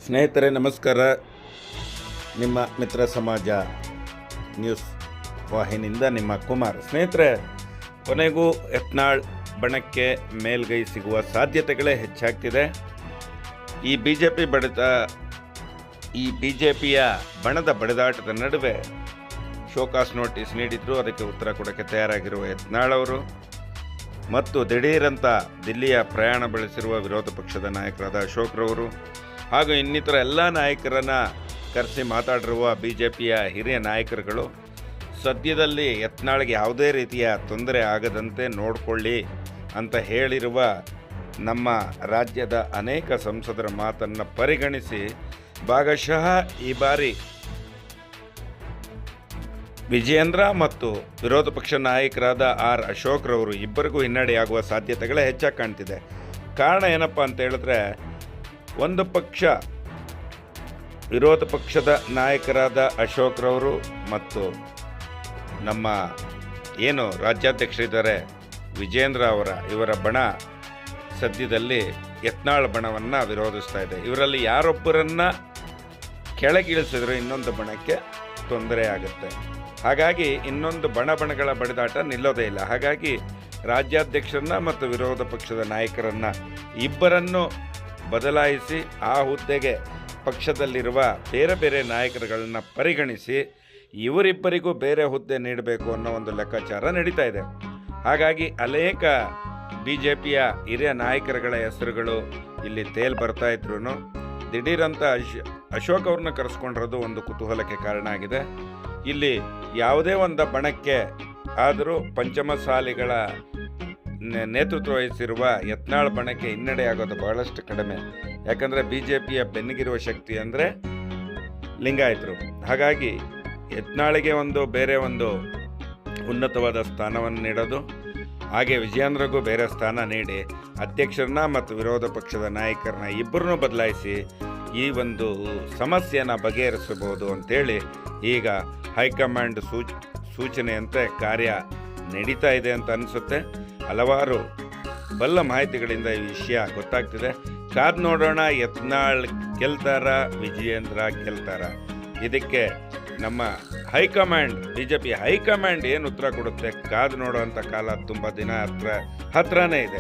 ಸ್ನೇಹಿತರೆ ನಮಸ್ಕಾರ. ನಿಮ್ಮ ಮಿತ್ರ ಸಮಾಜ ನ್ಯೂಸ್ ವಾಹಿನಿಯಿಂದ ನಿಮ್ಮ ಕುಮಾರ್. ಸ್ನೇಹಿತರೆ, ಕೊನೆಗೂ ಯತ್ನಾಳ್ ಬಣಕ್ಕೆ ಮೇಲ್ಗೈ ಸಿಗುವ ಸಾಧ್ಯತೆಗಳೇ ಹೆಚ್ಚಾಗ್ತಿದೆ. ಈ ಬಿಜೆಪಿಯ ಬಣದ ಬಡಿದಾಟದ ನಡುವೆ ಶೋಕಾಸ್ ನೋಟಿಸ್ ನೀಡಿದ್ರು. ಅದಕ್ಕೆ ಉತ್ತರ ಕೊಡೋಕ್ಕೆ ತಯಾರಾಗಿರುವ ಯತ್ನಾಳ್ ಅವರು ಮತ್ತು ದಿಢೀರಂತ ದಿಲ್ಲಿಯ ಪ್ರಯಾಣ ಬೆಳೆಸಿರುವ ವಿರೋಧ ಪಕ್ಷದ ನಾಯಕರಾದ ಅಶೋಕ್ರವರು ಹಾಗೂ ಇನ್ನಿತರ ಎಲ್ಲ ನಾಯಕರನ್ನು ಕರೆಸಿ ಮಾತಾಡಿರುವ ಬಿಜೆಪಿಯ ಹಿರಿಯ ನಾಯಕರುಗಳು ಸದ್ಯದಲ್ಲಿ ಯತ್ನಾಳ್ಗೆ ಯಾವುದೇ ರೀತಿಯ ತೊಂದರೆ ಆಗದಂತೆ ನೋಡಿಕೊಳ್ಳಿ ಅಂತ ಹೇಳಿರುವ ನಮ್ಮ ರಾಜ್ಯದ ಅನೇಕ ಸಂಸದರ ಮಾತನ್ನು ಪರಿಗಣಿಸಿ ಭಾಗಶಃ ಈ ಬಾರಿ ವಿಜಯೇಂದ್ರ ಮತ್ತು ವಿರೋಧ ಪಕ್ಷ ನಾಯಕರಾದ ಆರ್ ಅಶೋಕ್ರವರು ಇಬ್ಬರಿಗೂ ಹಿನ್ನಡೆಯಾಗುವ ಸಾಧ್ಯತೆಗಳೇ ಹೆಚ್ಚಾಗಿ ಕಾಣ್ತಿದೆ. ಕಾರಣ ಏನಪ್ಪ ಅಂತ ಹೇಳಿದ್ರೆ, ಒಂದು ಪಕ್ಷ ವಿರೋಧ ಪಕ್ಷದ ನಾಯಕರಾದ ಅಶೋಕ್ರವರು ಮತ್ತು ನಮ್ಮ ಏನು ರಾಜ್ಯಾಧ್ಯಕ್ಷರಿದ್ದಾರೆ ವಿಜಯೇಂದ್ರ ಇವರ ಬಣ ಸದ್ಯದಲ್ಲಿ ಯತ್ನಾಳ್ ಬಣವನ್ನು ವಿರೋಧಿಸ್ತಾ ಇದೆ. ಇವರಲ್ಲಿ ಯಾರೊಬ್ಬರನ್ನು ಕೆಳಗಿಳಿಸಿದ್ರೆ ಇನ್ನೊಂದು ಬಣಕ್ಕೆ ತೊಂದರೆ ಆಗುತ್ತೆ. ಹಾಗಾಗಿ ಇನ್ನೊಂದು ಬಣಗಳ ಬಡಿದಾಟ ನಿಲ್ಲೋದೇ ಇಲ್ಲ. ಹಾಗಾಗಿ ರಾಜ್ಯಾಧ್ಯಕ್ಷರನ್ನ ಮತ್ತು ವಿರೋಧ ಪಕ್ಷದ ನಾಯಕರನ್ನು ಇಬ್ಬರನ್ನು ಬದಲಾಯಿಸಿ ಆ ಹುದ್ದೆಗೆ ಪಕ್ಷದಲ್ಲಿರುವ ಬೇರೆ ಬೇರೆ ನಾಯಕರುಗಳನ್ನ ಪರಿಗಣಿಸಿ ಇವರಿಬ್ಬರಿಗೂ ಬೇರೆ ಹುದ್ದೆ ನೀಡಬೇಕು ಅನ್ನೋ ಒಂದು ಲೆಕ್ಕಾಚಾರ ನಡೀತಾ ಇದೆ. ಹಾಗಾಗಿ ಅನೇಕ ಬಿಜೆಪಿಯ ಹಿರಿಯ ನಾಯಕರುಗಳ ಹೆಸರುಗಳು ಇಲ್ಲಿ ಬರ್ತಾ ಇದ್ರು ದಿಢೀರಂತ ಅಶೋಕ್ ಅವ್ರನ್ನ ಕರೆಸ್ಕೊಂಡಿರೋದು ಒಂದು ಕುತೂಹಲಕ್ಕೆ ಕಾರಣ ಆಗಿದೆ. ಇಲ್ಲಿ ಯಾವುದೇ ಒಂದು ಬಣಕ್ಕೆ ಆದರೂ ಪಂಚಮಸಾಲಿಗಳ ನೇತೃತ್ವ ವಹಿಸಿರುವ ಯತ್ನಾಳ್ ಬಣಕ್ಕೆ ಹಿನ್ನಡೆಯಾಗೋದು ಬಹಳಷ್ಟು ಕಡಿಮೆ. ಯಾಕಂದರೆ ಬಿಜೆಪಿಯ ಬೆನ್ನಿಗಿರುವ ಶಕ್ತಿ ಅಂದರೆ ಲಿಂಗಾಯತರು. ಹಾಗಾಗಿ ಯತ್ನಾಳಿಗೆ ಬೇರೆ ಒಂದು ಉನ್ನತವಾದ ಸ್ಥಾನವನ್ನು ನೀಡೋದು, ಹಾಗೆ ವಿಜಯೇಂದ್ರಗೂ ಬೇರೆ ಸ್ಥಾನ ನೀಡಿ ಅಧ್ಯಕ್ಷರನ್ನ ಮತ್ತು ವಿರೋಧ ಪಕ್ಷದ ನಾಯಕರನ್ನ ಇಬ್ಬರನ್ನೂ ಬದಲಾಯಿಸಿ ಈ ಒಂದು ಸಮಸ್ಯೆಯನ್ನು ಬಗೆಹರಿಸಬಹುದು ಅಂತೇಳಿ ಈಗ ಹೈಕಮಾಂಡ್ ಸೂಚನೆಯಂತೆ ಕಾರ್ಯ ನಡೀತಾ ಇದೆ ಅಂತ ಅನಿಸುತ್ತೆ. ಹಲವಾರು ಬಲ್ಲ ಮಾಹಿತಿಗಳಿಂದ ಈ ವಿಷಯ ಗೊತ್ತಾಗ್ತಿದೆ. ಕಾದು ನೋಡೋಣ, ಯತ್ನಾಳ್ ಗೆಲ್ತಾರ, ವಿಜಯೇಂದ್ರ ಗೆಲ್ತಾರ. ಇದಕ್ಕೆ ನಮ್ಮ ಬಿಜೆಪಿ ಹೈಕಮಾಂಡ್ ಏನು ಉತ್ತರ ಕೊಡುತ್ತೆ ಕಾದು ನೋಡುವಂಥ ಕಾಲ ತುಂಬ ದಿನ ಹತ್ರನೇ ಇದೆ.